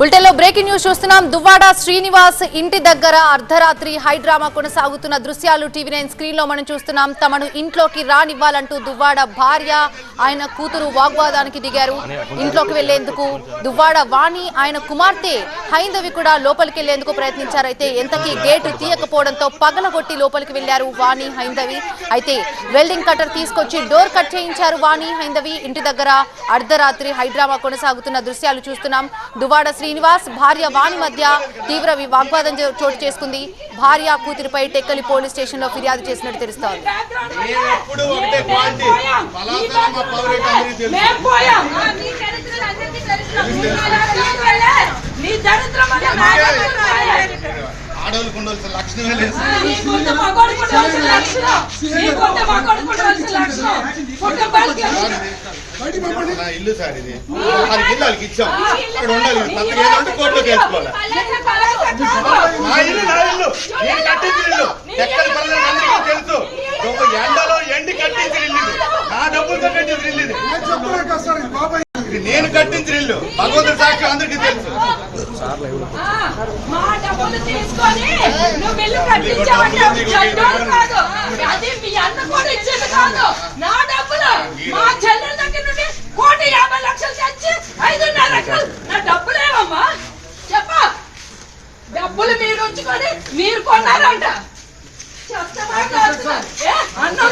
బులెటిన్లో breaking news చూస్తున్నాం. దువ్వాడ శ్రీనివాస్ ఇంటి దగ్గర అర్ధరాత్రి హైడ్రామా కొనసాగుతున్న దృశ్యాలు టీవీ9 స్క్రీన్ లో మనం చూస్తున్నాం. తమను ఇంట్లోకి రానివ్వాలంటూ దువ్వాడ భార్య ఆయన కూతురు వాగ్వాదానికి దిగారు. ఇంట్లోకి వెళ్లేందుకు దువ్వాడ వాణి ఆయన కుమార్తె హైందవి కూడా లోపలికి వెళ్లేందుకు ప్రయత్నించారు. అయితే ఎంతకీ గేటు తీయకపోవడంతో పగలగొట్టి లోపలికి వెళ్లారు వాణి హైందవి. అయితే వెల్డింగ్ కటర్ తీసుకొచ్చి డోర్ కట్ చేయించారు వాణి హైందవి. ఇంటి దగ్గర అర్ధరాత్రి హైడ్రామా కొనసాగుతున్న దృశ్యాలు చూస్తున్నాం. దువ్వాడ శ్రీనివాస్ భార్య వాణి మధ్య తీవ్ర వాగ్వాదం చోటు చేసుకుంది. భార్య కూతురిపై టెక్కలి పోలీస్ స్టేషన్ లో ఫిర్యాదు చేసినట్టు తెలుస్తోంది. ఇల్లు సార్ ఇది జిల్లాలకి ఇచ్చాం. అక్కడ ఉండాలి కోర్టులోకి వేసుకోవాలి. నా ఇల్లు నేను కట్టించిన ఇల్లు ఎక్కడి పనులు తెలుసు. ఎండలో ఎండి కట్టించిన ఇల్లు నా డబ్బులతో కట్టించిన ఇల్లు ఇది నేను కట్టించిన ఇల్లు. భగవంతుడి సాక్షి అందరికీ తెలుసు. డబ్బులు మీరు ఉంచుకొని మీరు కొన్నారంట. అన్నం